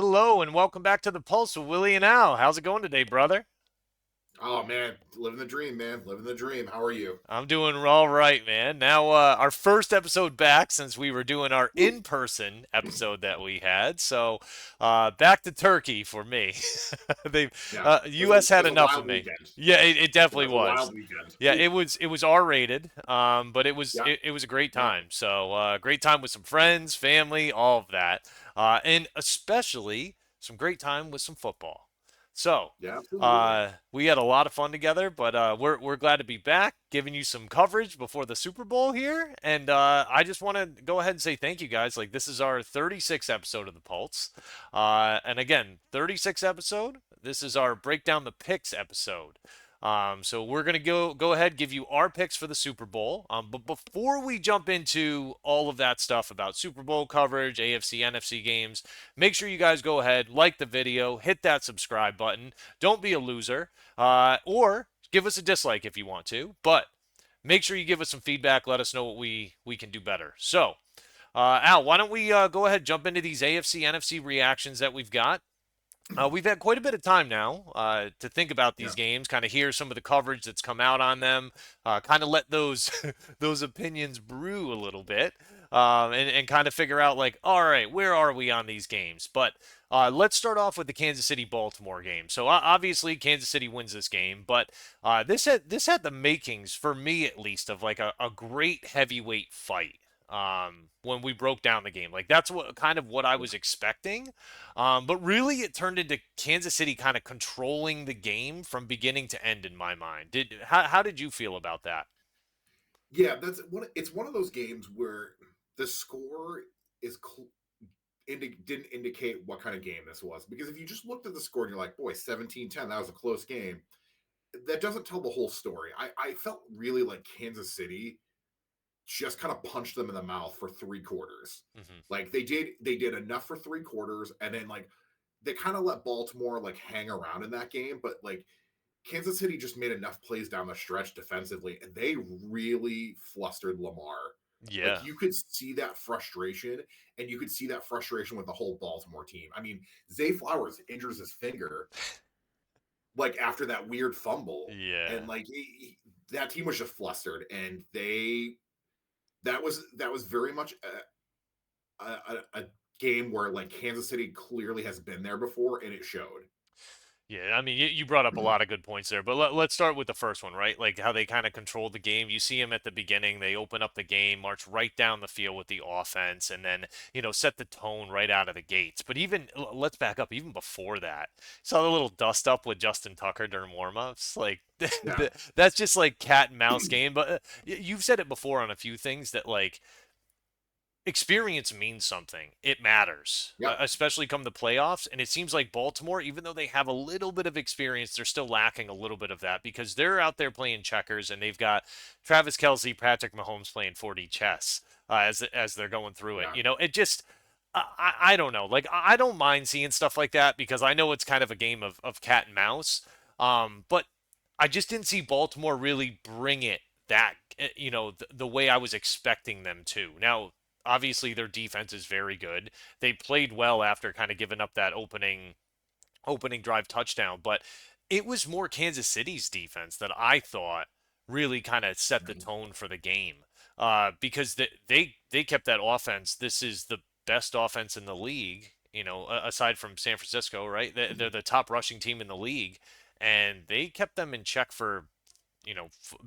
Hello and welcome back to the Pulse with Willie and Al. How's it going today, brother? Oh man, living the dream, man. Living the dream. How are you? I'm doing all right, man. Now, our first episode back since we were doing our Woo. in-person episode that we had. So, back to Turkey for me. They, Yeah, U.S. it had was a enough of wild me. weekend. Yeah, it It definitely was a was. wild weekend. Yeah, Ooh. it was R-rated, but it was Yeah, it was a great yeah, time. So, great time with some friends, family, all of that, and especially some great time with some football. So. yeah. Absolutely. We had a lot of fun together, but we're glad to be back, giving you some coverage before the Super Bowl here. And I just want to go ahead and say thank you guys. Like this is our 36th episode of the Pulse, and again, 36th episode. This is our breakdown the picks episode. So we're gonna go ahead give you our picks for the Super Bowl. But before we jump into all of that stuff about Super Bowl coverage, AFC, NFC games, make sure you guys go ahead, like the video, hit that subscribe button. Don't be a loser, or give us a dislike if you want to. But make sure you give us some feedback. Let us know what we can do better. So, Al, why don't we go ahead jump into these AFC NFC reactions that we've got? We've had quite a bit of time now to think about these Yeah. games, kind of hear some of the coverage that's come out on them, kind of let those those opinions brew a little bit, and kind of figure out like, all right, where are we on these games? But let's start off with the Kansas City Baltimore game. So obviously Kansas City wins this game, but this had the makings for me at least of like a great heavyweight fight. When we broke down the game, like that's what kind of what I was expecting. But really, it turned into Kansas City kind of controlling the game from beginning to end in my mind. How did you feel about that? Yeah, that's one. It's one of those games where the score is didn't indicate what kind of game this was, because if you just looked at the score and you're like, boy, 17-10, that was a close game. That doesn't tell the whole story. I felt really like Kansas City just kind of punched them in the mouth for 3 quarters. Hmm. Like they did enough for 3 quarters, and then like they kind of let Baltimore like hang around in that game, but like Kansas City just made enough plays down the stretch defensively, and they really flustered Lamar. Like Yeah, you could see that frustration, and you could see that frustration with the whole Baltimore team. I mean, Zay Flowers injures his finger like after that weird fumble, and yeah. like that team was just flustered, and that was very much a game where like Kansas City clearly has been there before, and it showed. Yeah, I mean, you brought up a lot of good points there, but let's start with the first one, right? Like how they kind of controlled the game. You see them at the beginning, they open up the game, march right down the field with the offense, and then, set the tone right out of the gates. But even, let's back up, even before that, saw the little dust up with Justin Tucker during warmups. Like, Yeah, that's just like cat and mouse game. But you've said it before on a few things that, like, experience means something. It matters, yeah, especially come the playoffs. And it seems like Baltimore, even though they have a little bit of experience, they're still lacking a little bit of that because they're out there playing checkers and they've got Travis Kelsey, Patrick Mahomes playing 4D chess as they're going through it. yeah. It just. I don't know. Like I don't mind seeing stuff like that because I know it's kind of a game of cat and mouse. But I just didn't see Baltimore really bring it that the way I was expecting them to. Now, obviously their defense is very good. They played well after kind of giving up that opening drive touchdown, but it was more Kansas City's defense that I thought really kind of set the tone for the game. Because they kept that offense. This is the best offense in the league, aside from San Francisco, right? They're the top rushing team in the league, and they kept them in check for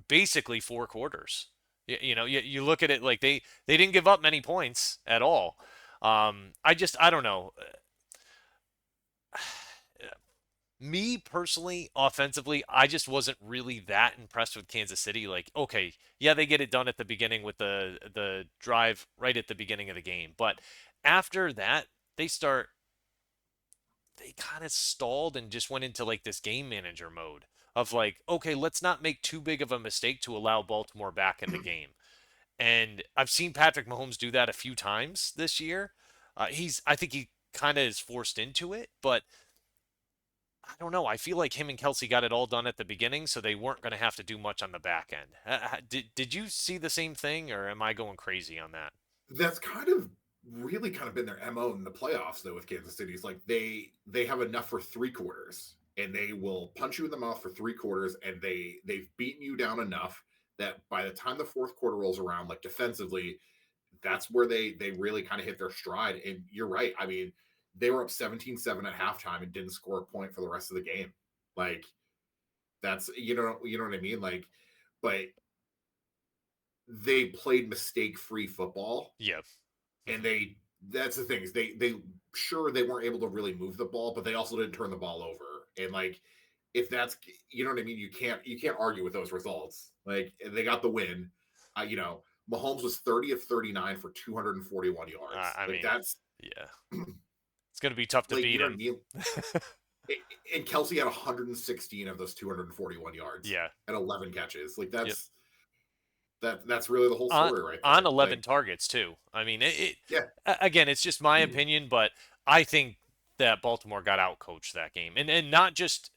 basically 4 quarters. You look at it like they didn't give up many points at all. I don't know. Me personally, offensively, I just wasn't really that impressed with Kansas City. Like, okay, yeah, they get it done at the beginning with the drive right at the beginning of the game, but after that, they start they kind of stalled and just went into like this game manager mode of like, okay, let's not make too big of a mistake to allow Baltimore back in the game. And I've seen Patrick Mahomes do that a few times this year. I think he kind of is forced into it, but I don't know. I feel like him and Kelsey got it all done at the beginning, so they weren't going to have to do much on the back end. Did you see the same thing, or am I going crazy on that? That's kind of really kind of been their MO in the playoffs though with Kansas City. Is like they have enough for 3 quarters and they will punch you in the mouth for 3 quarters and they've beaten you down enough that by the time the fourth quarter rolls around, like defensively, that's where they really kind of hit their stride. And you're right. I mean, they were up 17-7 at halftime and didn't score a point for the rest of the game. Like that's you know what I mean? Like, but they played mistake-free football Yeah. and Hmm. that's the thing is they sure they weren't able to really move the ball, but they also didn't turn the ball over. And like if that's you know what I mean, you can't argue with those results. Like they got the win. Mahomes was 30 of 39 for 241 yards. I Like mean, that's yeah, it's gonna be tough to like you beat know what I him. mean. And Kelsey had 116 of those 241 yards Yeah. and 11 catches. Like Yep. that's really the whole on story right on there. 11 Like targets too. I mean, yeah, again, it's just my opinion, but I think that Baltimore got outcoached that game, and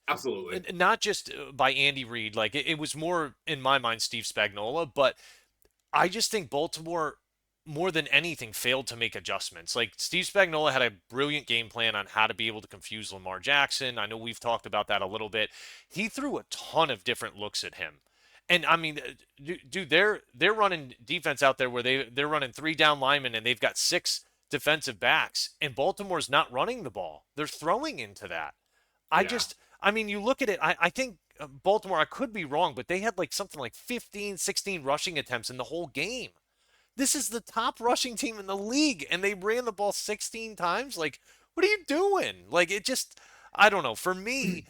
absolutely. not just by Andy Reid. Like it was more in my mind Steve Spagnuolo, but I just think Baltimore, more than anything, failed to make adjustments. Like Steve Spagnuolo had a brilliant game plan on how to be able to confuse Lamar Jackson. I know we've talked about that a little bit. He threw a ton of different looks at him. And I mean, dude, they're running defense out there where they're running 3 down linemen and they've got 6 defensive backs, and Baltimore's not running the ball. They're throwing into that. Yeah, I mean, you look at it, I think Baltimore, I could be wrong, but they had like something like 15, 16 rushing attempts in the whole game. This is the top rushing team in the league, and they ran the ball 16 times. Like, what are you doing? Like, it just, I don't know. For me,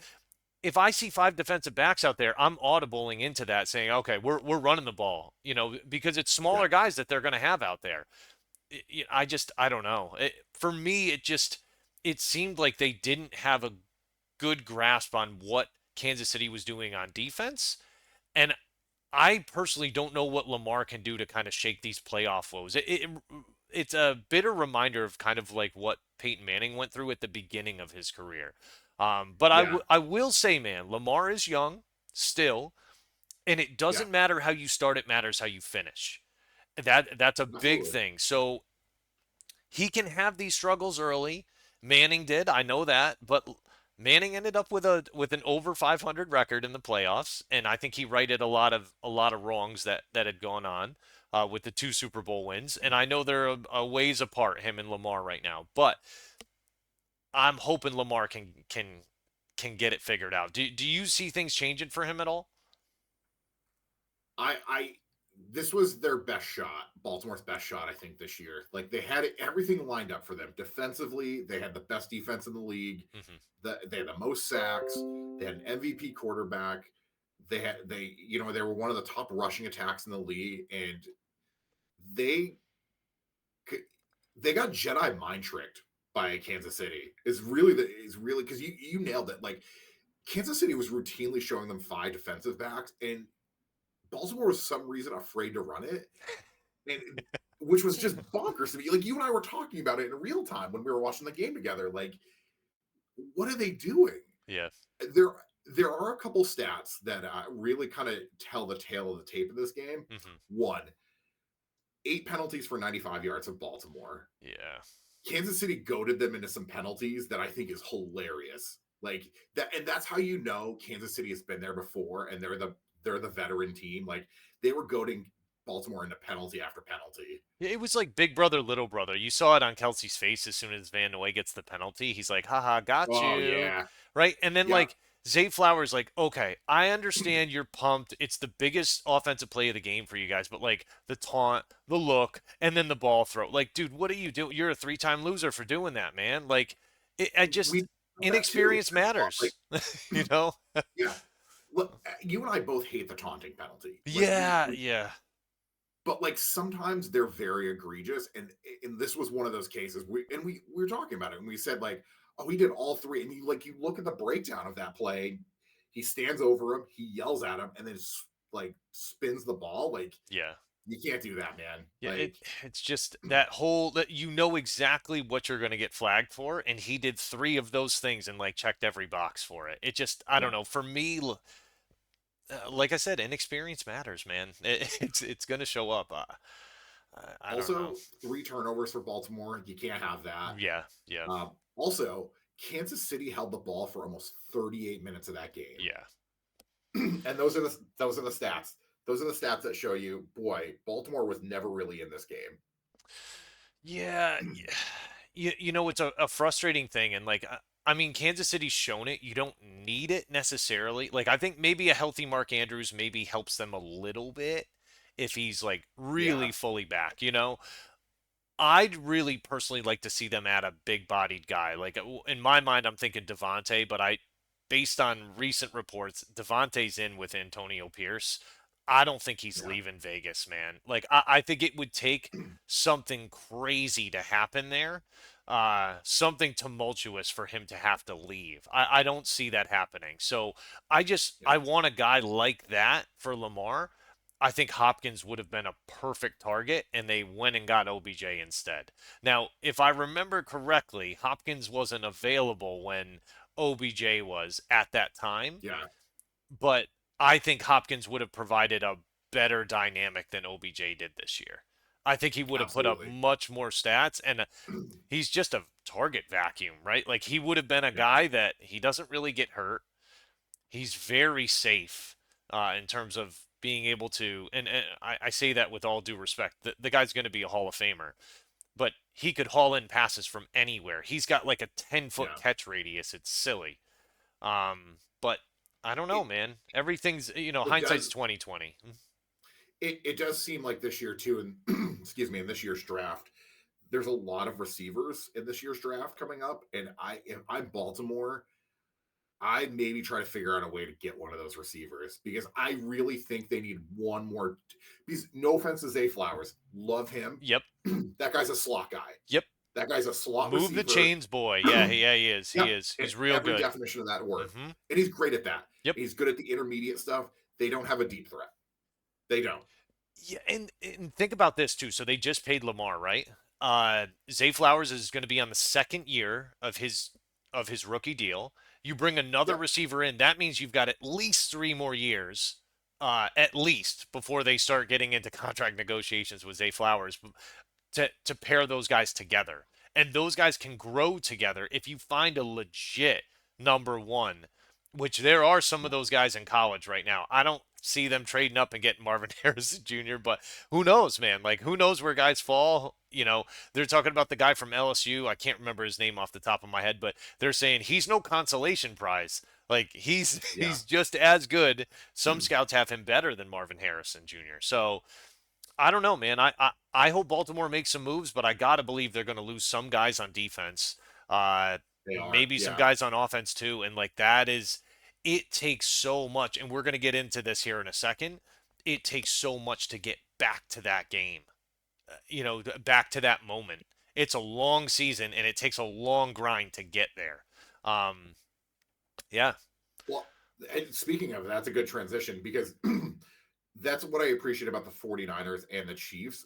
if I see 5 defensive backs out there, I'm audibling into that, saying, okay, we're running the ball, because it's yeah, smaller guys that they're going to have out there. I don't know. For me, it seemed like they didn't have a good grasp on what Kansas City was doing on defense. And I personally don't know what Lamar can do to kind of shake these playoff woes. It's a bitter reminder of kind of like what Peyton Manning went through at the beginning of his career. But yeah, I will say, man, Lamar is young still, and it yeah. doesn't matter how you start; it matters how you finish. That's a big Absolutely. thing. So he can have these struggles early. Manning did, I know that, but Manning ended up with an over 500 record in the playoffs, and I think he righted a lot of wrongs that had gone on with the 2 Super Bowl wins. And I know they're a ways apart, him and Lamar right now, but I'm hoping Lamar can get it figured out. Do you see things changing for him at all? I this was their best shot, Baltimore's best shot, I think, this year. Like they had everything lined up for them. Defensively, they had the best defense in the league. Hmm. They had the most sacks. They had an MVP quarterback. They were one of the top rushing attacks in the league, and they they got Jedi mind tricked by Kansas City. Is really because you nailed it. Like Kansas City was routinely showing them 5 defensive backs, and Baltimore was for some reason afraid to run it, and which was just bonkers to me. Like you and I were talking about it in real time when we were watching the game together. Like, what are they doing? Yeah. There, there are a couple stats that really kind of tell the tale of the tape of this game. Hmm. One, 8 penalties for 95 yards of Baltimore. Yeah. Kansas City goaded them into some penalties that I think is hilarious. Like that, and that's how you know Kansas City has been there before, and they're the veteran team. Like they were goading Baltimore into penalty after penalty. It was like Big Brother, Little Brother. You saw it on Kelsey's face as soon as Van Noy gets the penalty. He's like, haha, got Oh you. yeah, Right? And then, yeah. like, Zay Flowers, like, okay, I understand you're pumped. It's the biggest offensive play of the game for you guys, but, like, the taunt, the look, and then the ball throw. Like, dude, what are you doing? You're a 3-time loser for doing that, man. Like, I We just, know that too. inexperience Like matters, you know? yeah, look, you and I both hate the taunting penalty. Like Yeah, yeah. but like sometimes they're very egregious, and this was one of those cases. We were talking about it, and we said like, oh, he did all three, and you look at the breakdown of that play. He stands over him, he yells at him, and then like spins the ball. Like Yeah. you can't do that, man. Yeah, Like it's just that whole that you know exactly what you're going to get flagged for, and he did 3 of those things and like checked every box for it. It just I don't yeah, know. For me, like I said, inexperience matters, man. It's going to show up. I don't know. Also, 3 turnovers for Baltimore. You can't have that. Yeah, yeah, Also, Kansas City held the ball for almost 38 minutes of that game. yeah. And those are the stats. Those are the stats that show you, boy, Baltimore was never really in this game. Yeah, you know it's a frustrating thing, and like I mean Kansas City's shown it. You don't need it necessarily. Like I think maybe a healthy Mark Andrews maybe helps them a little bit if he's like Yeah, really fully back. You know, I'd really personally like to see them add a big-bodied guy. Like in my mind, I'm thinking Devontae, but based on recent reports, Devontae's in with Antonio Pierce. I don't think he's yeah, leaving Vegas, man. Like I think it would take something crazy to happen there, something tumultuous for him to have to leave. I don't see that happening. So I yeah, want a guy like that for Lamar. I think Hopkins would have been a perfect target, and they went and got OBJ instead. Now, if I remember correctly, Hopkins wasn't available when OBJ was at that time, yeah, but I think Hopkins would have provided a better dynamic than OBJ did this year. I think he would have put up absolutely. much more stats, and he's just a target vacuum, right? Like he would have been a Yeah, guy that he doesn't really get hurt. He's very safe in terms of being able to, and I say that with all due respect. The guy's going to be a Hall of Famer, but he could haul in passes from anywhere. He's got like a 10-foot yeah. catch radius. It's silly. But I don't know, It man. Everything's, it hindsight's does 2020. it does seem like this year too, and excuse me, in this year's draft, there's a lot of receivers in this year's draft coming up, and if I'm Baltimore, I maybe try to figure out a way to get one of those receivers because I really think they need one more. Because no offense to Zay Flowers, love him. Yep. That guy's a slot guy. Yep. That guy's a slot Move the receiver. chains, boy. Yeah, yeah, he is. He Yep, is. in He's real every good. definition of that word, Mm-hmm. and he's great at that. Yep. He's good at the intermediate stuff. They don't have a deep threat. They don't. Yeah, and think about this too. So they just paid Lamar, right? Zay Flowers is going to be on the second year of his rookie deal. You bring another Yep. receiver in, that means you've got at least 3 more years, at least before they start getting into contract negotiations with Zay Flowers to pair those guys together. And those guys can grow together if you find a legit number one, which there are some of those guys in college right now. I don't see them trading up and getting Marvin Harrison Jr., but who knows, man? Like, who knows where guys fall? They're talking about the guy from LSU. I can't remember his name off the top of my head, but they're saying he's no consolation prize. Like he's Yeah. he's just as good. Some scouts have him better than Marvin Harrison Jr. So I don't know, man. I hope Baltimore makes some moves, but I gotta believe they're gonna lose some guys on defense. They are. Maybe some Yeah. guys on offense too. And like that is, it takes so much, and we're gonna get into this here in a second. It takes so much to get back to that game. Back to that moment. It's a long season, and it takes a long grind to get there. Um, yeah, Well, and speaking of, that's a good transition because that's what I appreciate about the 49ers and the Chiefs.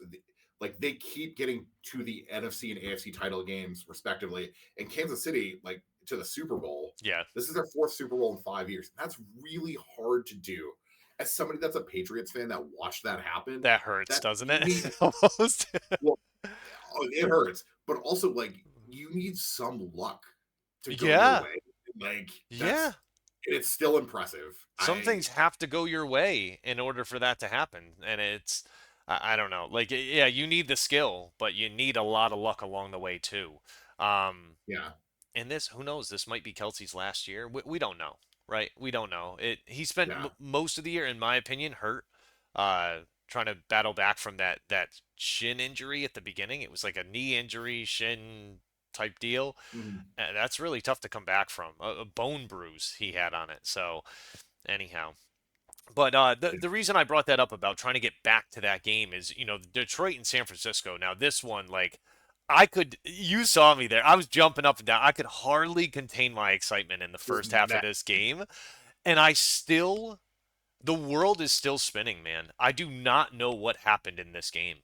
Like they keep getting to the NFC and AFC title games respectively, and Kansas City like to the Super Bowl. yeah, This is their fourth Super Bowl in 5 years. That's really hard to do. As somebody that's a Patriots fan that watched that happen, that hurts, that doesn't you it? need Almost. well, it hurts, but also like you need some luck to go your Yeah, way. Like yeah. that's it's still impressive. Some things have to go your way in order for that to happen, and I don't know. Like, yeah, you need the skill, but you need a lot of luck along the way too. Um, Yeah, and this, who knows? This might be Kelsey's last year. We don't know, right? We don't know. He spent yeah. most of the year, in my opinion, hurt, uh, trying to battle back from that shin injury at the beginning. It was like a knee injury, shin type deal. Mhm. That's really tough to come back from. A bone bruise he had on it. So anyhow, but the reason I brought that up about trying to get back to that game is, Detroit and San Francisco. Now this one, like, you saw me there. I was jumping up and down. I could hardly contain my excitement in the Was first half of met. this game, and the world is still spinning, man. I do not know what happened in this game.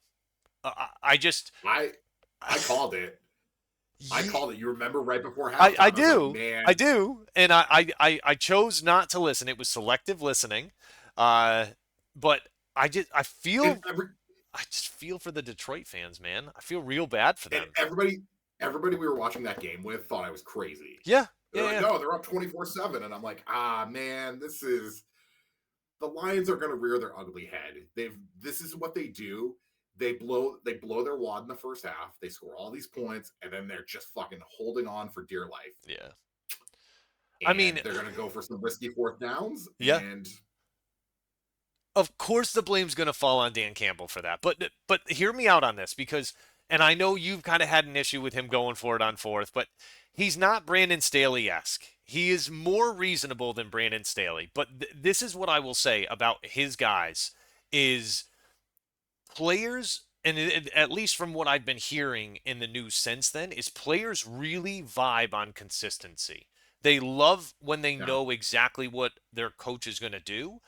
I just, I I called it. I yeah, called it. You remember right before I halftime? I was like, do. I man, do. And I chose not to listen. It was selective listening. Uh, but I and feel every I just feel for the Detroit fans, man. I feel real bad for And them. everybody we were watching that game with thought I was crazy. Yeah, They're yeah, like, yeah, no, they're up 24-7. And I'm like, ah, man, the Lions are going to rear their ugly head. This is what they do. They blow their wad in the first half. They score all these points, and then they're just fucking holding on for dear life. yeah. I mean, And they're going to go for some risky fourth downs. yeah. And Of course the blame's going to fall on Dan Campbell for that. But hear me out on this because and I know you've kind of had an issue with him going for it on fourth, but he's not Brandon Staley-esque. He is more reasonable than Brandon Staley. But this is what I will say about his guys is players and at least from what I've been hearing in the news since then is players really vibe on consistency. They love when they yeah, know exactly what their coach is going to do.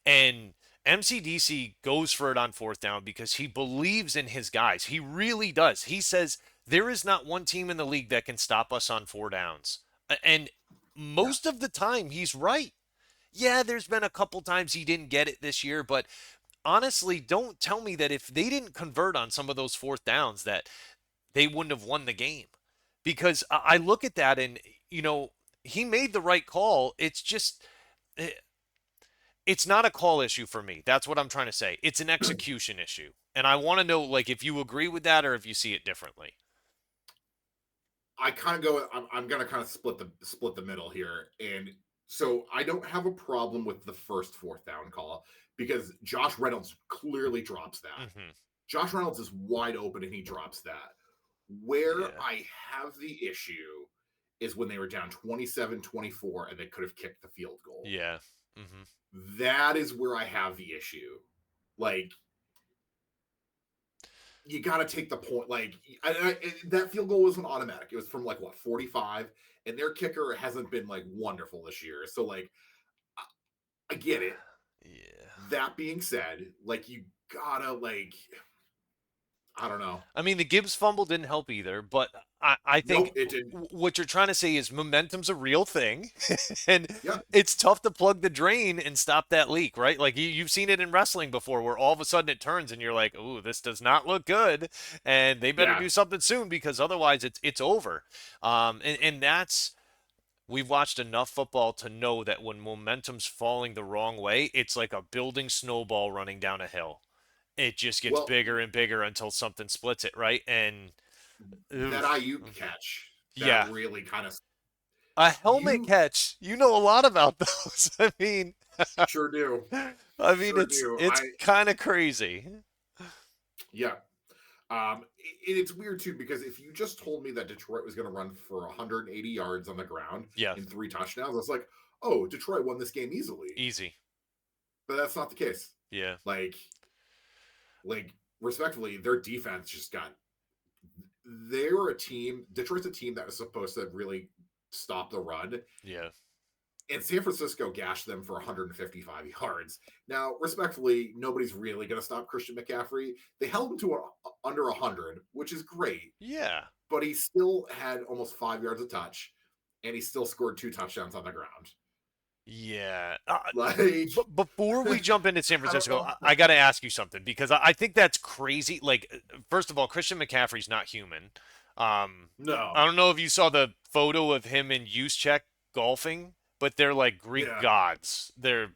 And MCDC goes for it on fourth down because he believes in his guys. He really does. He says there is not one team in the league that can stop us on four downs. And yeah, most of the time he's right. Yeah, there's been a couple times he didn't get it this year, but honestly, don't tell me that if they didn't convert on some of those fourth downs that they wouldn't have won the game. Because I look at that and he made the right call. It's just eh, it's not a call issue for me. That's what I'm trying to say. It's an execution issue. And I want to know like if you agree with that or if you see it differently. I kind of go. I'm going to kind of split the middle here, and so I don't have a problem with the first fourth down call because Josh Reynolds clearly drops that. Mhm. Josh Reynolds is wide open and he drops that. Where Yeah. I have the issue is when they were down 27-24 and they could have kicked the field goal. Yeah. Mhm. That is where I have the issue. Like, you got to take the point. Like, that field goal wasn't automatic. It was from like what 45, and their kicker hasn't been like wonderful this year. So like, I get it. Yeah. That being said, like you gotta like, I don't know. I mean, the Gibbs fumble didn't help either, but I think Nope, it didn't. what you're trying to say is momentum's a real thing, and Yeah, it's tough to plug the drain and stop that leak, right? Like you've seen it in wrestling before, where all of a sudden it turns and you're like, "Ooh, this does not look good," and they better yeah. do something soon because otherwise it's over. And that's we've watched enough football to know that when momentum's falling the wrong way, it's like a building snowball running down a hill. It just gets Well, bigger and bigger until something splits it, right? And that oof, IU mhm. catch that Yeah, really kind of a helmet you catch. You know a lot about those. sure do, I mean sure it's do. it's kind of crazy. Yeah. It's weird too because if you just told me that Detroit was going to run for 180 yards on the ground Yeah, in 3 touchdowns, I was like, oh, Detroit won this game easily. easy. But that's not the case. Yeah, Like, like respectfully, their defense just got. They were a team. Detroit's a team that was supposed to really stop the run, yeah, and San Francisco gashed them for 155 yards. Now, respectfully, nobody's really going to stop Christian McCaffrey. They held him to under 100, which is great, yeah. but he still had almost 5 yards of touch, and he still scored 2 touchdowns on the ground. Yeah. Like, But before we jump into San I don't Francisco, know. I got to ask you something because I think that's crazy. Like, first of all, Christian McCaffrey's not human. I No. don't know if you saw the photo of him and Juszczyk golfing, but they're like Greek Yeah. gods. They're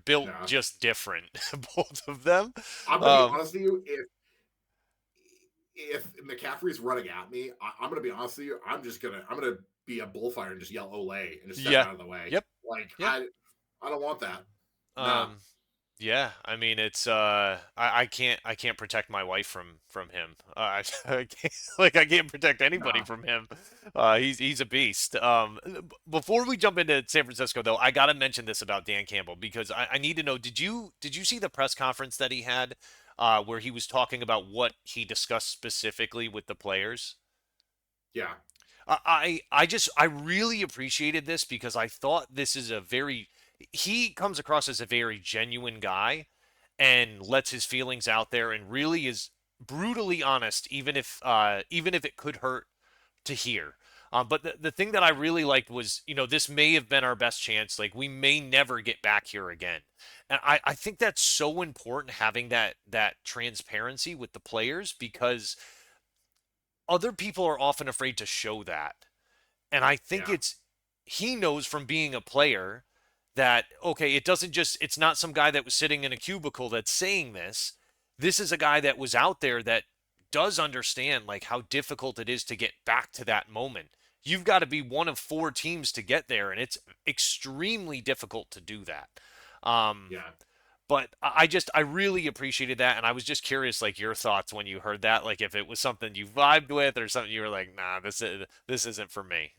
built No. just different, both of them. I'm going to be Um, honest with you. If McCaffrey's running at me, I'm going to be honest with you. I'm gonna be a bullfire and just yell "Olay" and just step yeah. out of the way. Yep. Like Yep. I don't want that. Nah. Um, Yeah, I mean it's I can't protect my wife from him. I can't, like I can't protect anybody Nah. from him. He's a beast. Before we jump into San Francisco though, I gotta mention this about Dan Campbell because I need to know did you see the press conference that he had where he was talking about what he discussed specifically with the players? Yeah. I really appreciated this because I thought this is a very he comes across as a very genuine guy and lets his feelings out there and really is brutally honest even if it could hurt to hear. But the thing that I really liked was, this may have been our best chance. Like we may never get back here again. And I think that's so important having that transparency with the players because other people are often afraid to show that. And I think Yeah, he knows from being a player that, okay, it's not some guy that was sitting in a cubicle that's saying this. This is a guy that was out there that does understand like how difficult it is to get back to that moment. You've got to be one of four teams to get there, and it's extremely difficult to do that. Um, yeah. but I really appreciated that, and I was just curious, like your thoughts when you heard that, like if it was something you vibed with or something you were like, nah, this isn't for me.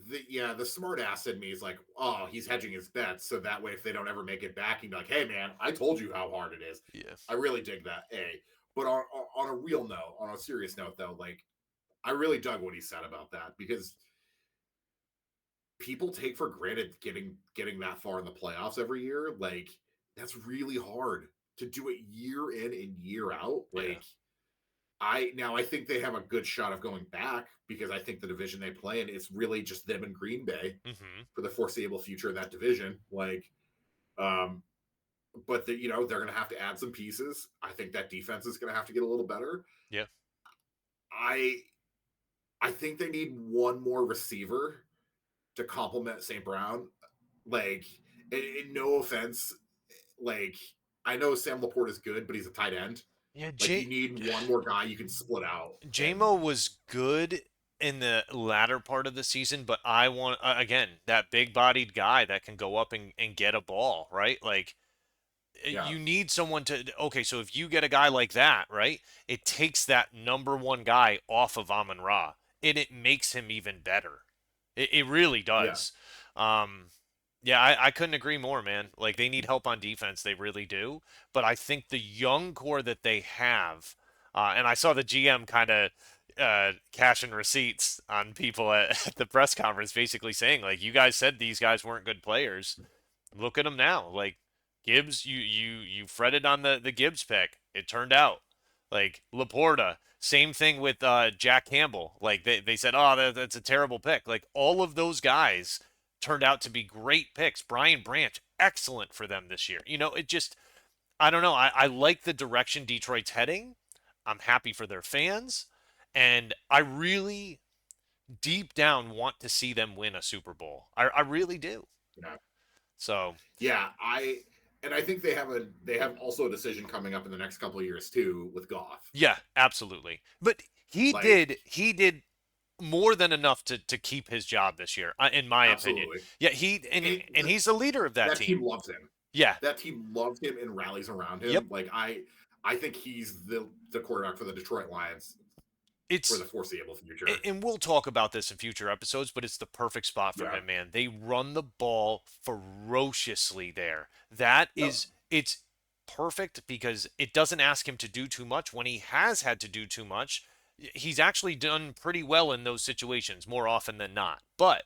The smart ass in me is like, oh, he's hedging his bets so that way if they don't ever make it back, he'd be like, hey man, I told you how hard it is. Yeah, I really dig that. But on a real note, on a serious note though, like I really dug what he said about that because people take for granted getting that far in the playoffs every year. Like that's really hard to do it year in and year out. yeah. I think they have a good shot of going back because I think the division they play in is really just them and Green Bay Mm-hmm. for the foreseeable future of that division. Um, but they're going to have to add some pieces. I think that defense is going to have to get a little better. Yeah. I I think they need one more receiver to complement St. Brown. Like, no offense, like I know Sam Laporte is good, but he's a tight end. Yeah, Like, you need one more guy you can split out. And JMO was good in the latter part of the season, but I want again that big-bodied guy that can go up and get a ball, right? Like yeah, you need someone to okay, so if you get a guy like that, right? It takes that number one guy off of Amon Ra, and it makes him even better. It really yeah, does. Um, yeah, I couldn't agree more, man. Like they need help on defense, they really do. But I think the young core that they have, and I saw the GM kind of cashing receipts on people at the press conference, basically saying like, "You guys said these guys weren't good players. Look at them now. Like Gibbs, you fretted on the Gibbs pick. It turned out like Laporta. Same thing with Jack Campbell. Like they said, oh, that's a terrible pick. Like all of those guys turned out to be great picks. Brian Branch, excellent for them this year. It just I don't know. I like the direction Detroit's heading. I'm happy for their fans, and I really deep down want to see them win a Super Bowl. I really do. yeah. So I think they have also a decision coming up in the next couple of years too with Goff. yeah, absolutely. But he Like, did he did more than enough to keep his job this year, in my opinion. absolutely. Yeah, he And and he's the leader of that that team. team loves him. Yeah. That team loves him and rallies around Yep. him. Like I think he's the quarterback for the Detroit Lions for It's the foreseeable future. and we'll talk about this in future episodes, but it's the perfect spot for Yeah. him, man. They run the ball ferociously there. That Yep. is it's perfect because it doesn't ask him to do too much. When he has had to do too much, he's actually done pretty well in those situations more often than not. But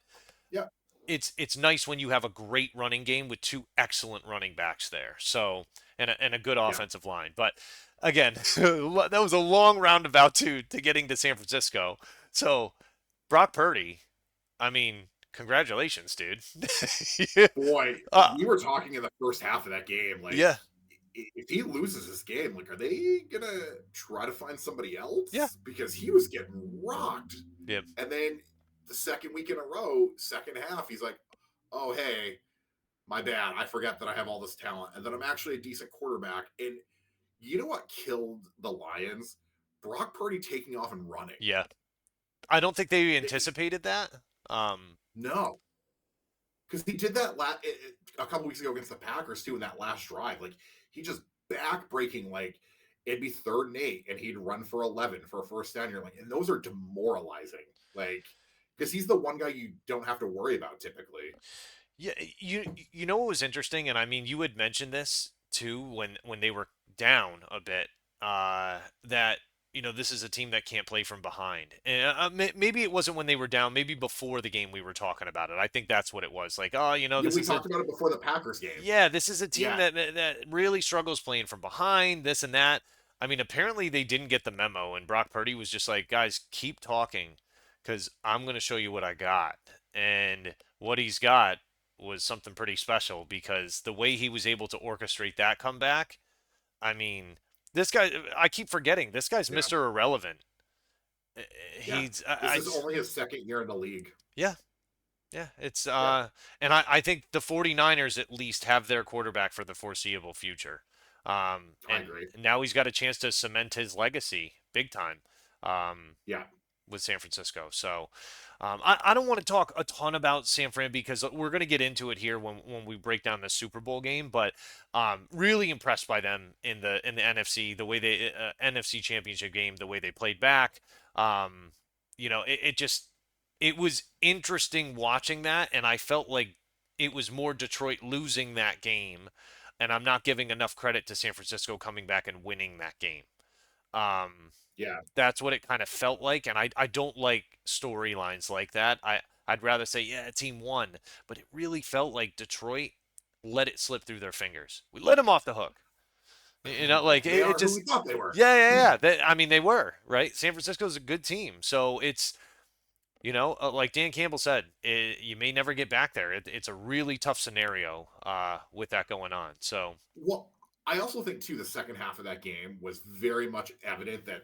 Yep. it's nice when you have a great running game with two excellent running backs there. So and a good Yeah. offensive line. But again, that was a long roundabout to getting to San Francisco. So Brock Purdy, I mean, congratulations, dude. Yeah. Boy, uh, we were talking in the first half of that game. Like, yeah, if he loses this game, like, are they gonna try to find somebody yeah, else? Because he was getting rocked. yeah, And then the second week in a row, second half, he's like, "Oh hey, my bad. I forgot that I have all this talent, and that I'm actually a decent quarterback." And you know what killed the Lions? Brock Purdy taking off and running. yeah. I don't think they They- anticipated that. no, because he did that a couple weeks ago against the Packers too in that last drive. Like he just back breaking, like it'd be 3rd and 8 and he'd run for 11 for a first down. You're like, and those are demoralizing. Like because he's the one guy you don't have to worry about typically. Yeah, you know what was interesting, and I mean you had mentioned this too when they were down a bit, that this is a team that can't play from behind, and maybe it wasn't when they were down, maybe before the game we were talking about it. I think that's what it was. Like, oh, Yeah, this we is a talked about it before the Packers game. yeah, this is a team Yeah, that really struggles playing from behind, this and that. I mean, apparently they didn't get the memo, and Brock Purdy was just like, guys, keep talking. because I'm going to show you what I got. And what he's got was something pretty special because the way he was able to orchestrate that comeback, I mean, this guy, I keep forgetting, this guy's Yeah, Mr. Irrelevant. Uh, yeah. He's, This is only his second year in the league. yeah, yeah, it's, Yeah, and I think the 49ers at least have their quarterback for the foreseeable future. I And agree. now he's got a chance to cement his legacy big time. Um, Yeah, with San Francisco. So I don't want to talk a ton about San Fran because we're going to get into it here when we break down the Super Bowl game. But really impressed by them in the NFC, the way they NFC Championship game, the way they played back. Um, it just it was interesting watching that, and I felt like it was more Detroit losing that game, and I'm not giving enough credit to San Francisco coming back and winning that game. Um, yeah. that's what it kind of felt like, and I don't like storylines like that. I'd rather say yeah, team won, but it really felt like Detroit let it slip through their fingers. We let them off the hook. Like They it are who we just thought they were. yeah, yeah, yeah. I mean, they were right. San Francisco's a good team, so it's like Dan Campbell said, you may never get back there. It's a really tough scenario with that going on. So Well, I also think too the second half of that game was very much evident that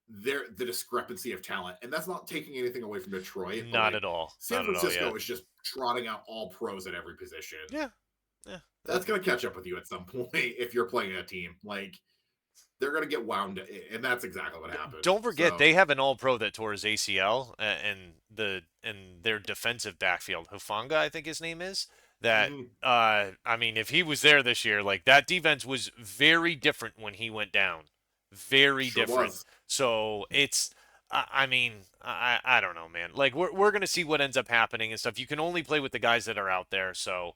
the discrepancy of talent, and that's not taking anything away from Detroit, but not like at all, San not at all. Yeah, Francisco is just trotting out all pros at every position. yeah, yeah. That's going to catch up with you at some point if you're playing a team. Like they're going to get wound, and that's exactly what happened. Don't forget So, they have an All Pro that tore his ACL, and their defensive backfield, Hufanga, I think his name is. That mhm, I mean, if he was there this year, like that defense was very different when he went down, very sure different. was. So it's, I mean, I don't know, man. Like we're gonna see what ends up happening and stuff. You can only play with the guys that are out there, so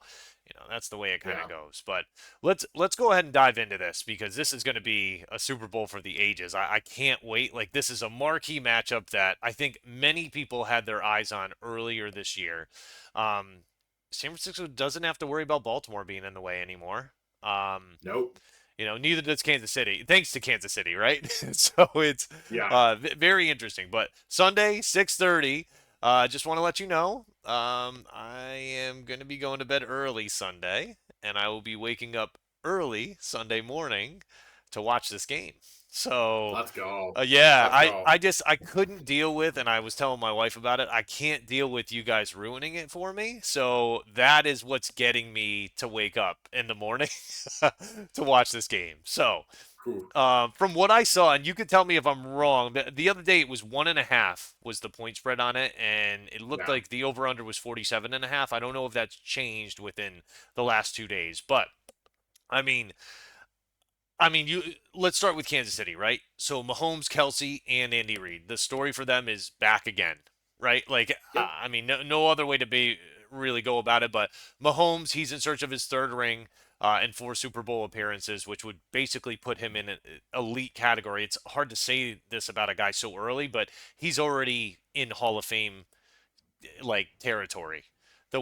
that's the way it kind of Yeah. goes. But let's go ahead and dive into this because this is going to be a Super Bowl for the ages. I can't wait. Like this is a marquee matchup that I think many people had their eyes on earlier this year. Um, San Francisco doesn't have to worry about Baltimore being in the way anymore. Um, Nope. neither does Kansas City, thanks to Kansas City, right? So it's Yeah. very interesting. But Sunday, 6:30. Just want to let you know, I am going to be going to bed early Sunday, and I will be waking up early Sunday morning to watch this game. So, Let's go. yeah, Let's go. I couldn't deal with, and I was telling my wife about it. I can't deal with you guys ruining it for me. So that is what's getting me to wake up in the morning to watch this game. So, Whew. from what I saw, and you can tell me if I'm wrong, the other day it was 1.5 was the point spread on it, and it looked Yeah. like the over under was 47.5. I don't know if that's changed within the last 2 days, but I mean, you let's start with Kansas City, right? So Mahomes, Kelsey, and Andy Reid. The story for them is back again, right? Like, Yep. I mean, no other way to be really go about it. But Mahomes, he's in search of his third ring and 4 Super Bowl appearances, which would basically put him in an elite category. It's hard to say this about a guy so early, but he's already in Hall of Fame like territory the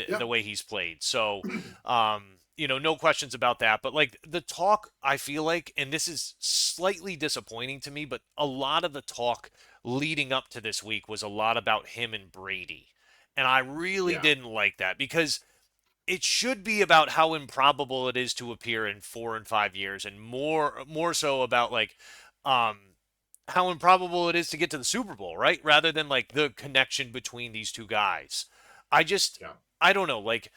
Yep. way he's played. So, no questions about that. But like the talk, I feel like, and this is slightly disappointing to me, but a lot of the talk leading up to this week was a lot about him and Brady. And I really Yeah. didn't like that because it should be about how improbable it is to appear in 4 and 5 years, and more so about like um how improbable it is to get to the Super Bowl, right? Rather than like the connection between these two guys. I just Yeah. I don't know, like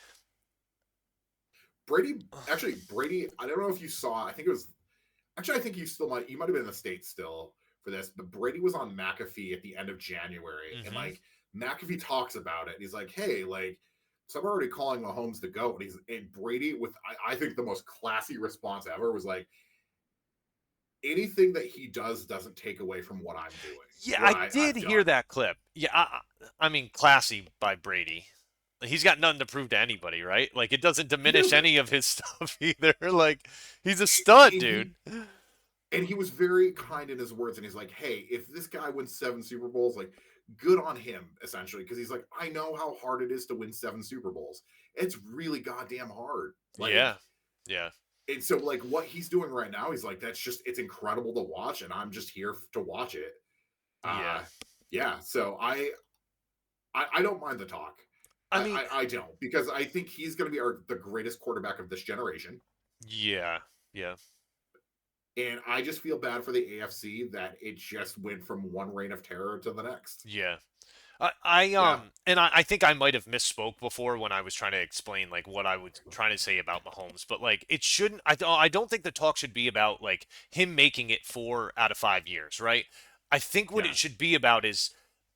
Brady, I don't know if you saw, I think it was, actually, I think you might have been in the States still for this, but Brady was on McAfee at the end of January. And mhm. like, McAfee talks about it. He's like, hey, like, some are already calling Mahomes the GOAT. And Brady, with, I think the most classy response ever, was like, anything that he does doesn't take away from what I'm doing, Yeah, what I did I've hear done. that clip. Yeah, I mean classy by Brady. He's got nothing to prove to anybody, right? Like it doesn't He diminish doesn't. any of his stuff either. Like he's a stud, And dude. he was very kind in his words, and he's like, hey, if this guy wins 7 Super Bowls, like, good on him, essentially, because he's like, I know how hard it is to win 7 Super Bowls. It's really goddamn hard. Like, Yeah. Yeah. and so like what he's doing right now, he's like, that's just, it's incredible to watch, and I'm just here to watch it. Yeah. uh Yeah, so I don't mind the talk. I mean, I don't, because I think he's going to be the greatest quarterback of this generation. yeah, yeah. And I just feel bad for the AFC that it just went from one reign of terror to the next. Yeah. I Yeah, and I think I might have misspoke before when I was trying to explain like what I was trying to say about Mahomes, but like it shouldn't. I don't think the talk should be about like him making it 4 out of 5 years, right? I think what yeah, it should be about is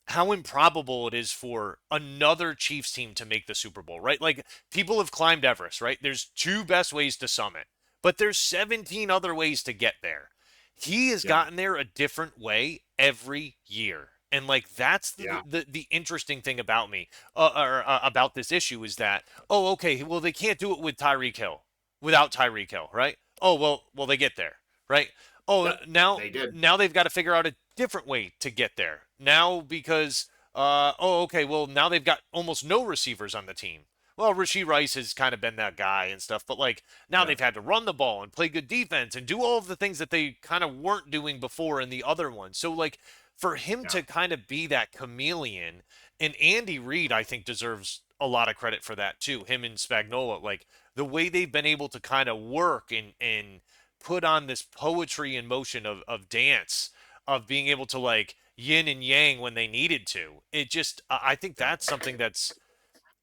how improbable it is for another Chiefs team to make the Super Bowl, right? Like people have climbed Everest, right? There's two best ways to summit, but there's 17 other ways to get there. He has yeah, gotten there a different way every year. And like that's yeah, the interesting thing about me or about this issue is that okay, well they can't do it with Tyreek Hill without Tyreek Hill, right? Well they get there, right? Oh, yep. now They did. now they've got to figure out a different way to get there. Now because okay, well now they've got almost no receivers on the team. Well, Rasheed Rice has kind of been that guy and stuff, but like now Yeah, they've had to run the ball and play good defense and do all of the things that they kind of weren't doing before in the other one. So like for him yeah, to kind of be that chameleon, and Andy Reid I think deserves a lot of credit for that too. Him and Spagnuolo, like the way they've been able to kind of work and put on this poetry in motion of dance of being able to like yin and yang when they needed to. It just I think yeah. that's something that's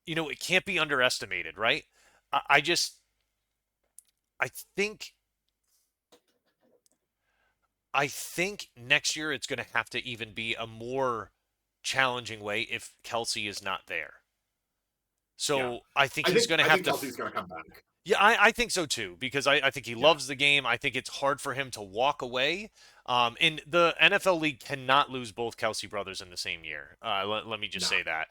it can't be underestimated, right? I just I think I think next year it's going to have to even be a more challenging way if Kelsey is not there. Yeah. So I think he's going to I have think to. Kelsey's going to come back. Yeah, I think so too because I think he Yeah, loves the game. I think it's hard for him to walk away. And the NFL league cannot lose both Kelsey brothers in the same year. Let me just no, say that.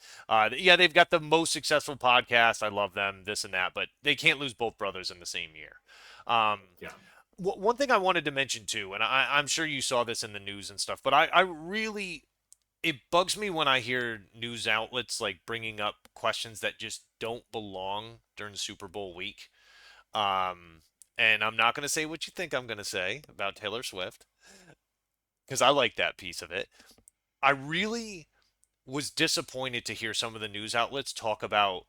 Yeah, they've got the most successful podcast. I love them, this and that, but they can't lose both brothers in the same year. Um, yeah, one thing I wanted to mention too, and I'm sure you saw this in the news and stuff, but I really it bugs me when I hear news outlets like bringing up questions that just don't belong during Super Bowl week. Um, and I'm not going to say what you think I'm going to say about Taylor Swift because I like that piece of it. I really was disappointed to hear some of the news outlets talk about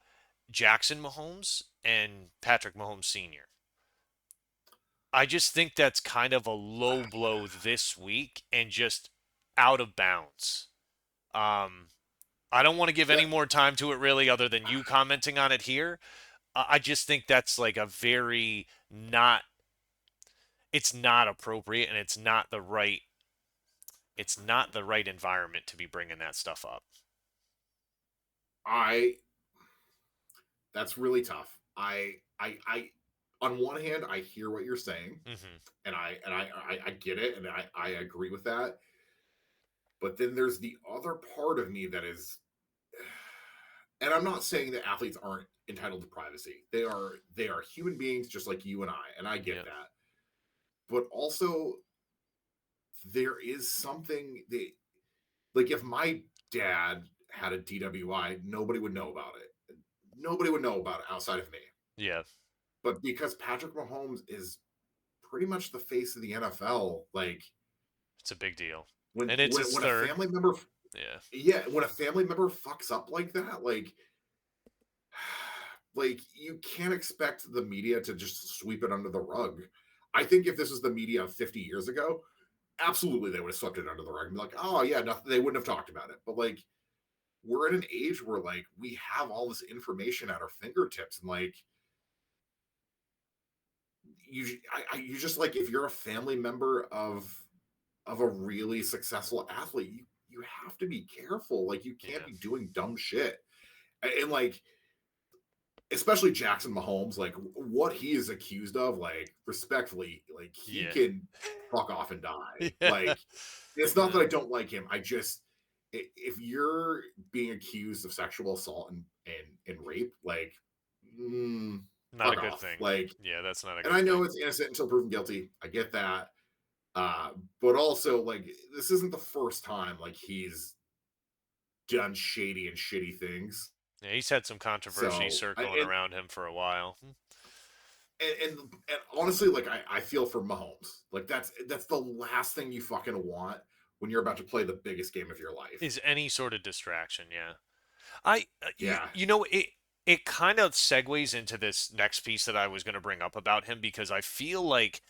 Jackson Mahomes and Patrick Mahomes Sr. I just think that's kind of a low blow this week and just out of bounds. Um, I don't want to give any that more time to it really, other than you commenting on it here. I just think that's like a very not. It's not appropriate, and It's not the right environment to be bringing that stuff up. I that's really tough. I on one hand, I hear what you're saying, Hmm. and I get it, and I agree with that. But then there's the other part of me that is, and I'm not saying that athletes aren't entitled to privacy. They are human beings just like you and I get Yeah. that. But also, there is something that, like, if my dad had a DWI, nobody would know about it. Nobody would know about it outside of me. Yeah. But because Patrick Mahomes is pretty much the face of the NFL, like, It's a big deal. when And it's his when a third. family member, Yeah. yeah, when a family member fucks up like that, like you can't expect the media to just sweep it under the rug. I think if this was the media of 50 years ago, absolutely they would have swept it under the rug and be like, oh yeah, nothing, they wouldn't have talked about it. But like, we're in an age where like we have all this information at our fingertips, and like you just, like, if you're a family member of a really successful athlete, you have to be careful. Like, you can't Yeah. be doing dumb shit. And like, especially Jackson Mahomes, like what he is accused of, like, respectfully, like, he Yeah. can fuck off and die. Yeah. Like, it's not that Yeah. I don't like him. I just, if you're being accused of sexual assault and rape, like, Not a fuck good off. thing. Like, Yeah, that's not a and good I know thing. it's innocent until proven guilty. I get that. But also, like, this isn't the first time like he's done shady and shitty things. Yeah, he's had some controversy So circling around him for a while. and honestly, like, I feel for Mahomes. Like, that's the last thing you fucking want when you're about to play the biggest game of your life. Is any sort of distraction, yeah. I Yeah. it kind of segues into this next piece that I was going to bring up about him because I feel like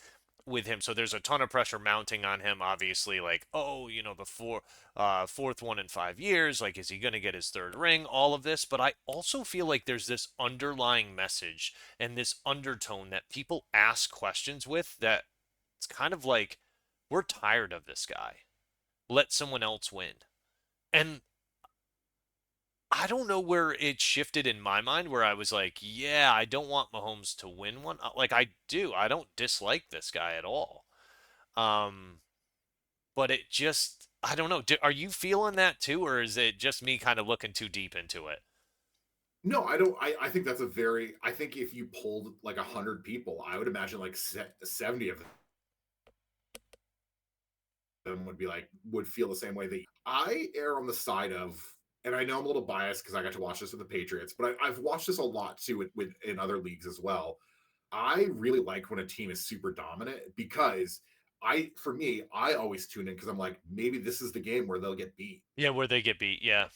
with him, so there's a ton of pressure mounting on him, obviously, like, oh, the fourth one in 5 years, like, is he going to get his third ring, all of this, but I also feel like there's this underlying message and this undertone that people ask questions with that it's kind of like, we're tired of this guy, let someone else win. And I don't know where it shifted in my mind where I was like, yeah, I don't want Mahomes to win one. Like I do. I don't dislike this guy at all. Um, but it just I don't know. Are you feeling that too, or is it just me kind of looking too deep into it? No, I don't. I think that's a very. I think if you polled like 100 people, I would imagine like 70 of them would be like would feel the same way. That I err on the side of, and I know I'm a little biased because I got to watch this with the Patriots, but I've watched this a lot too with in other leagues as well. I really like when a team is super dominant because for me, I always tune in because I'm like, maybe this is the game where they'll get beat. Yeah, where they get beat. Yeah.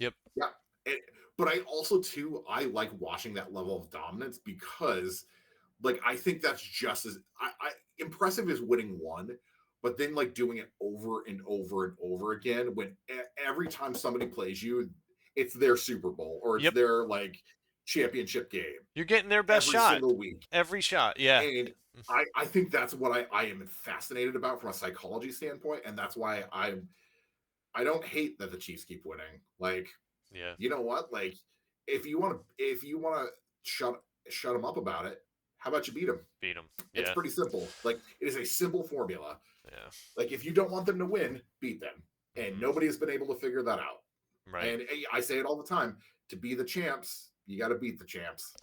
Yep. Yeah. And, but I also too, I like watching that level of dominance because like I think that's just as impressive as winning one, but then like doing it over and over and over again when every time somebody plays you, it's their Super Bowl or it's Yep. their like championship game You're getting their best every shot. single week. Every shot. Yeah. And I think that's what I am fascinated about from a psychology standpoint, and that's why I don't hate that the Chiefs keep winning. Like, Yeah. you know what? Like, if you want to shut them up about it, how about you beat them? Beat them. It's Yeah. pretty simple. Like, it is a simple formula. Yeah. Like, if you don't want them to win, beat them. And Hmm. nobody has been able to figure that out. Right. And I say it all the time: to be the champs, you got to beat the champs.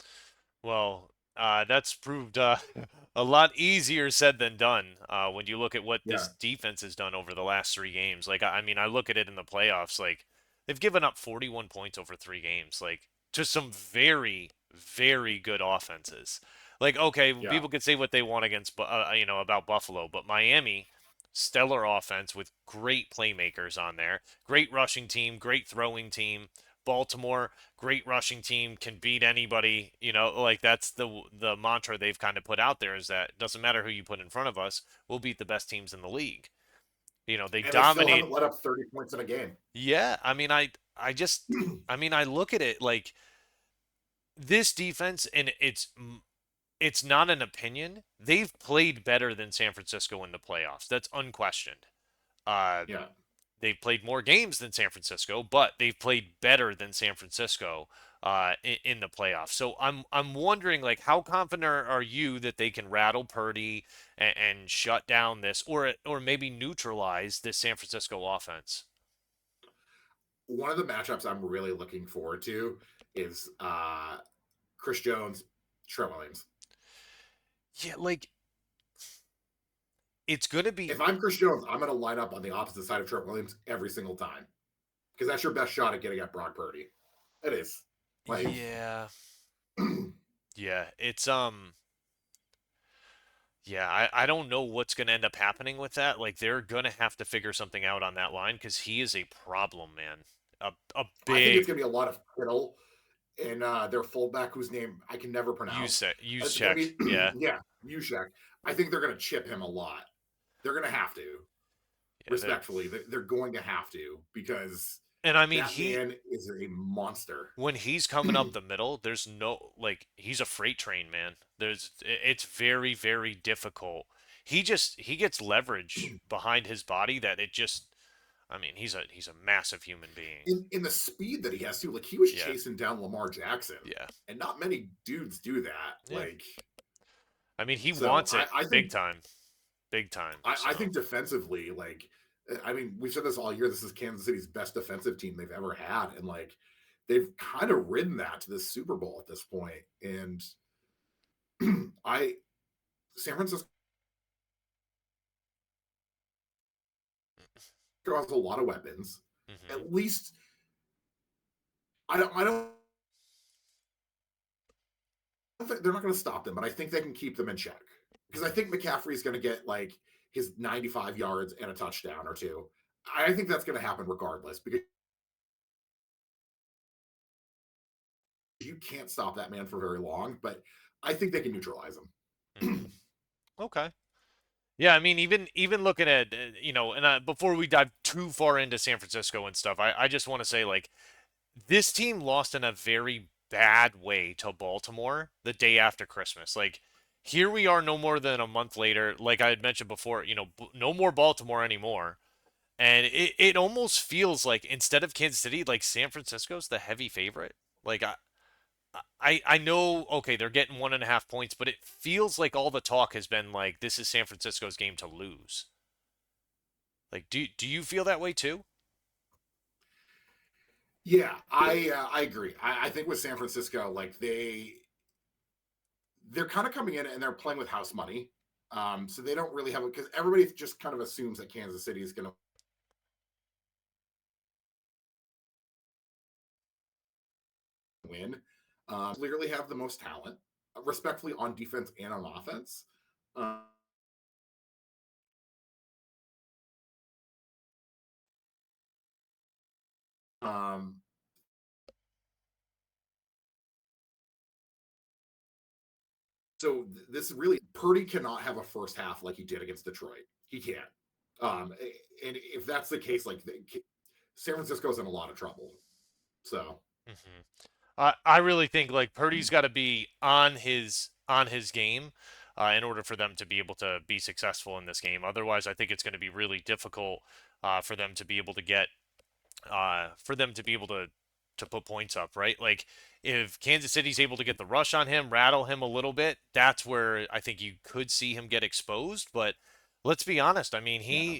Well, that's proved a lot easier said than done when you look at what this Yeah, defense has done over the last 3 games. Like, I mean, I look at it in the playoffs. Like, they've given up 41 points over 3 games. Like, to some very, very good offenses. Like, okay, yeah. people could say what they want against, about Buffalo, but Miami, stellar offense with great playmakers on there, great rushing team, great throwing team. Baltimore, great rushing team, can beat anybody. Like that's the mantra they've kind of put out there is that it doesn't matter who you put in front of us, we'll beat the best teams in the league. They And they still dominate. haven't let up 30 points in a game. Yeah, I mean, I look at it like this defense, and it's not an opinion. They've played better than San Francisco in the playoffs. That's unquestioned. Uh, Yeah. They've played more games than San Francisco, but they've played better than San Francisco in the playoffs. So I'm wondering, like, how confident are you that they can rattle Purdy and shut down this, or maybe neutralize this San Francisco offense? One of the matchups I'm really looking forward to is Chris Jones, Trent Williams. Yeah, like it's gonna If be. I'm Chris Jones, I'm going to line up on the opposite side of Trent Williams every single time because that's your best shot at getting at Brock Purdy. It is. Like, Yeah, yeah. Yeah, I don't know what's gonna end up happening with that. Like they're gonna have to figure something out on that line because he is a problem, man. A I think it's big going to be a lot of Kittle and their fullback, whose name I can never pronounce. use It's going to check. be, Yeah. yeah, Yushak. I think they're going to chip him a lot. They're going to have to, Yeah, respectfully. They're going to have to because and I mean that man is a monster. when he's coming up the middle, there's no like he's a freight train, man. It's very very difficult. He gets leverage behind his body that it just I mean, he's a massive human being. In the speed that he has too. Like he was Yeah. chasing down Lamar Jackson, Yeah. and not many dudes do that. Yeah. Like I mean, he so, wants it big time. Big time. I So, think defensively, like I mean, we've said this all year. This is Kansas City's best defensive team they've ever had, and like they've kind of ridden that to this Super Bowl at this point. And I San Francisco has a lot of weapons. mhm. At least I don't think they're not going to stop them, but I think they can keep them in check because I Mhm. think McCaffrey is going to get like his 95 yards and a touchdown or two. I think that's going to happen regardless because you can't stop that man for very long. But I think they can neutralize Hmm. him. Okay. Yeah, I mean, even looking at and before we dive too far into San Francisco and stuff, I just want to say like this team lost in a very bad way to Baltimore the day after Christmas. Like here we are, no more than a month later. Like I had mentioned before, no more Baltimore anymore. And it almost feels like instead of Kansas City, like San Francisco's the heavy favorite. Like I know, okay, they're getting 1.5 points, but it feels like all the talk has been like this is San Francisco's game to lose. Like, do you feel that way too? Yeah, I agree. I think with San Francisco, like they're kind of coming in and they're playing with house money. So they don't really have it because everybody just kind of assumes that Kansas City is going to win. Clearly have the most talent, respectfully on defense and on offense. Um, so this really Purdy cannot have a first half like he did against Detroit. He can't. And if that's the case, like San Francisco's in a lot of trouble. So Hmm. I really think like Purdy's got to be on his game in order for them to be able to be successful in this game. Otherwise, I think it's going to be really difficult for them to be able to get for them to be able to put points up, right? Like if Kansas City's able to get the rush on him, rattle him a little bit, that's where I think you could see him get exposed. But let's be honest. I mean, yeah,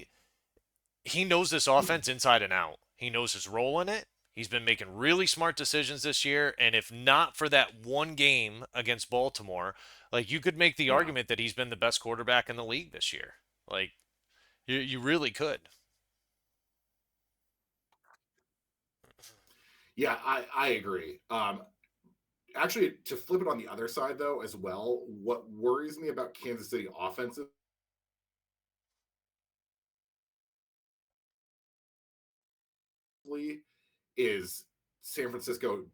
he knows this offense inside and out. He knows his role in it. He's been making really smart decisions this year, and if not for that one game against Baltimore, like you could make the yeah, argument that he's been the best quarterback in the league this year. Like you really could. yeah. I agree. Actually, to flip it on the other side though, as well, what worries me about Kansas City offensively is San Francisco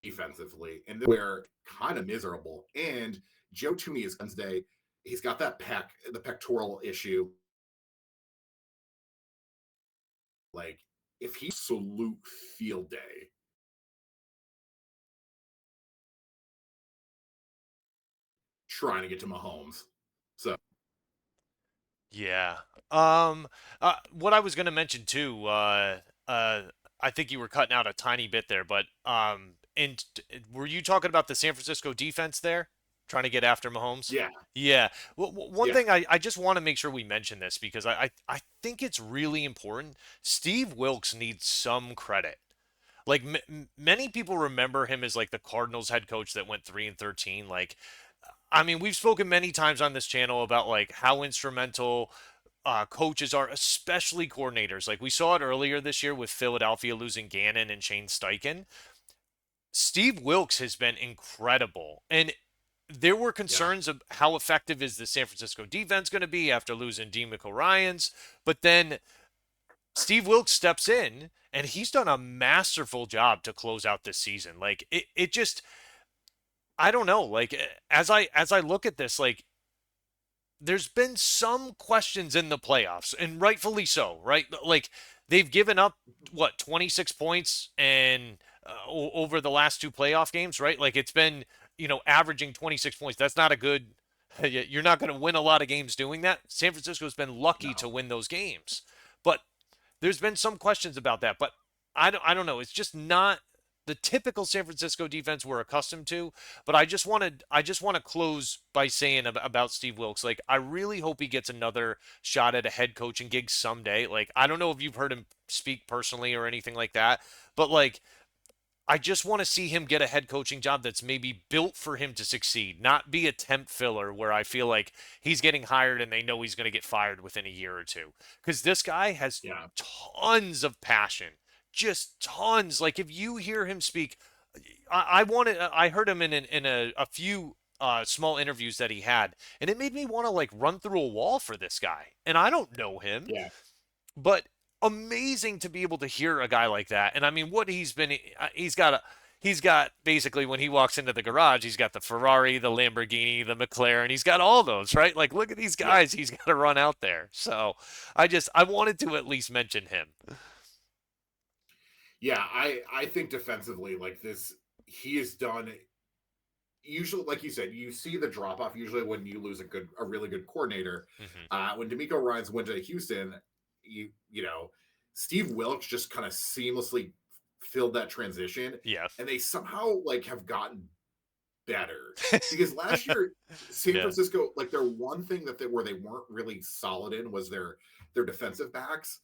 defensively, and they're kind of miserable. And Joe Tooney is Wednesday. He's got the pectoral issue. Like, if he absolute field day trying to get to Mahomes. So Yeah. What I was going to mention too, uh, I think you were cutting out a tiny bit there, but and were you talking about the San Francisco defense there, trying to get after Mahomes? yeah, Yeah. Well, one yeah, thing I just want to make sure we mention this because I think it's really important. Steve Wilkes needs some credit. Like many people remember him as like the Cardinals head coach that went 3-13. Like, I mean, we've spoken many times on this channel about like how instrumental coaches are, especially coordinators. Like we saw it earlier this year with Philadelphia losing Gannon and Shane Steichen. Steve Wilkes has been incredible, and there were yeah, concerns of how effective is the San Francisco defense going to be after losing D'Amico Ryans, but then Steve Wilkes steps in and he's done a masterful job to close out this season. Like it just I don't know. Like as I look at this, like there's been some questions in the playoffs, and rightfully so, right? Like they've given up what 26 points and over the last two playoff games, right? Like it's been averaging 26 points. That's not a good. You're not going to win a lot of games doing that. San Francisco's been lucky to no, win those games, but there's been some questions about that, but I don't know. It's just not the typical San Francisco defense we're accustomed to. But I just want to close by saying about Steve Wilkes. Like I really hope he gets another shot at a head coaching gig someday. Like I don't know if you've heard him speak personally or anything like that, but like I just want to see him get a head coaching job that's maybe built for him to succeed, not be a temp filler where I feel like he's getting hired and they know he's going to get fired within a year or two. Because this guy has yeah, tons of passion, just tons. Like if you hear him speak, I wanted. I heard him in a few small interviews that he had, and it made me want to like run through a wall for this guy. And I don't know him, Yeah, but amazing to be able to hear a guy like that. And I mean, what he's been, he's got basically when he walks into the garage, he's got the Ferrari, the Lamborghini, the McLaren. He's got all those, right? Like, look at these yeah, guys he's got to run out there. So I wanted to at least mention him. yeah. I think defensively, like this, he has done usually, like you said, you see the drop off usually when you lose a really good coordinator. Hmm. When D'Amico Ryans went to Houston, you know, Steve Wilkes just kind of seamlessly filled that transition, Yeah. and they somehow like have gotten better because last year San Yeah. Francisco, like their one thing that where they weren't really solid in was their defensive backs,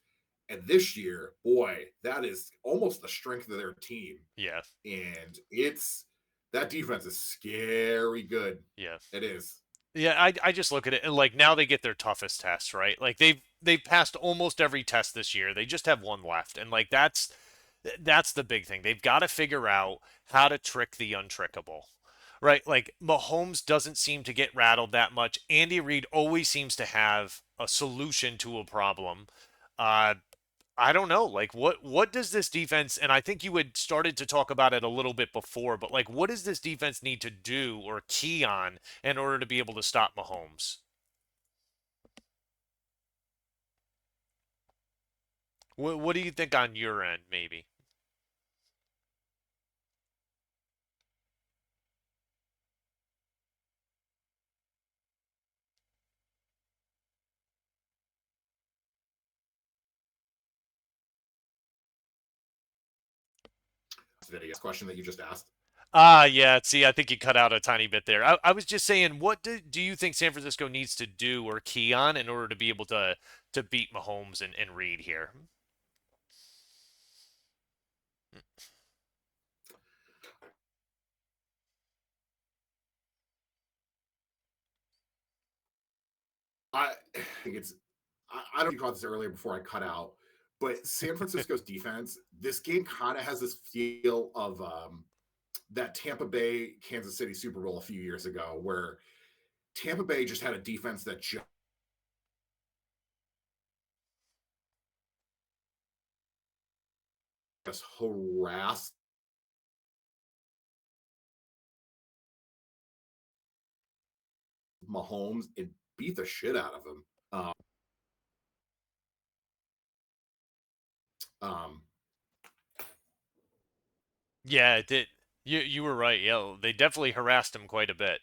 and this year, boy, that is almost the strength of their team, Yeah. and it's that defense is scary good. Yeah. It is. Yeah, I just look at it and like now they get their toughest tests, right? Like they've passed almost every test this year. They just have one left. And like that's the big thing. They've got to figure out how to trick the untrickable. Right? Like Mahomes doesn't seem to get rattled that much. Andy Reid always seems to have a solution to a problem. Uh I don't know. Like what does this defense, and I think you had started to talk about it a little bit before, but like what does this defense need to do or key on in order to be able to stop Mahomes? What do you think on your end maybe? Video question that you just asked. Ah, yeah, see, I think you cut out a tiny bit there. I was just saying, what do you think San Francisco needs to do or key on in order to be able to beat Mahomes and Reid here? I think it's I don't know if you caught this earlier before I cut out, but San Francisco's defense, this game kind of has this feel of that Tampa Bay Kansas City Super Bowl a few years ago, where Tampa Bay just had a defense that just harassed Mahomes and beat the shit out of him. Um, Yeah, it did. You were right. Yeah, they definitely harassed him quite a bit.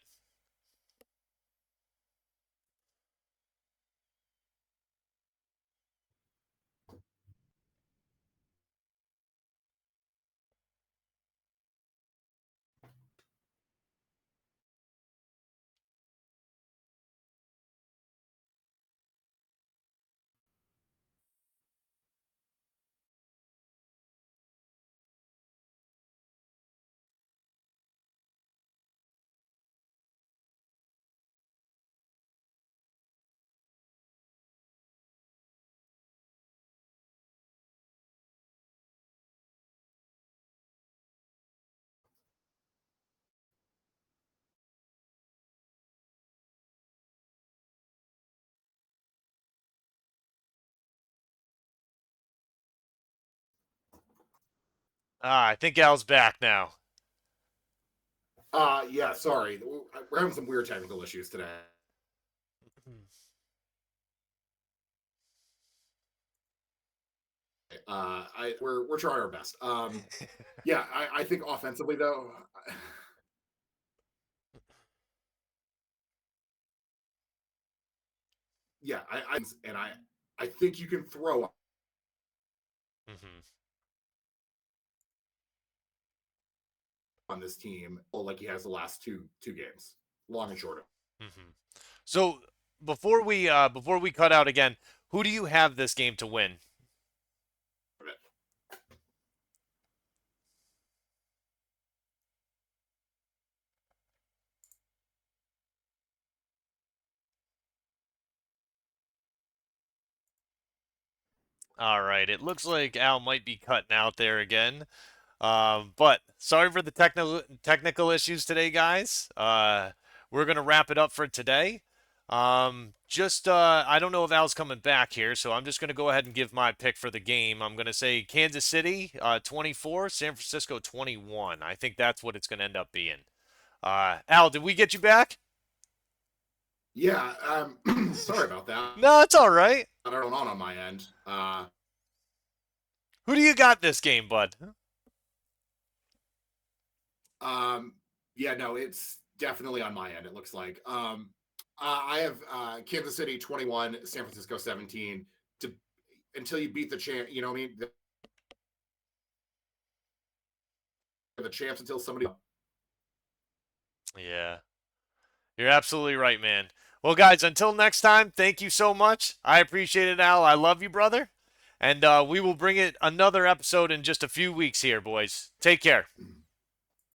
Ah, I think Al's back now. yeah, sorry, we're having some weird technical issues today. We're trying our best. Yeah, I think offensively though, yeah, I think you can throw Hmm. on this team like he has the last two games, long and short Hmm. So before we cut out again, who do you have this game to win? of it. All right, it looks like Al might be cutting out there again. But sorry for the technical issues today, guys. We're gonna wrap it up for today. Just I don't know if Al's coming back here, so I'm just gonna go ahead and give my pick for the game. I'm gonna say Kansas City 24, San Francisco 21. I think that's what it's gonna end up being. Al, did we get you back? Yeah, sorry about that. No, it's all right. I don't know on my end. Who do you got this game, bud? Um, yeah, no, it's definitely on my end. It looks like. I have Kansas City 21, San Francisco 17. To until you beat the champ, you know what I mean? The champs until somebody. Yeah, you're absolutely right, man. Well, guys, until next time, thank you so much. I appreciate it, Al. I love you, brother. And we will bring it another episode in just a few weeks here, boys. Take care.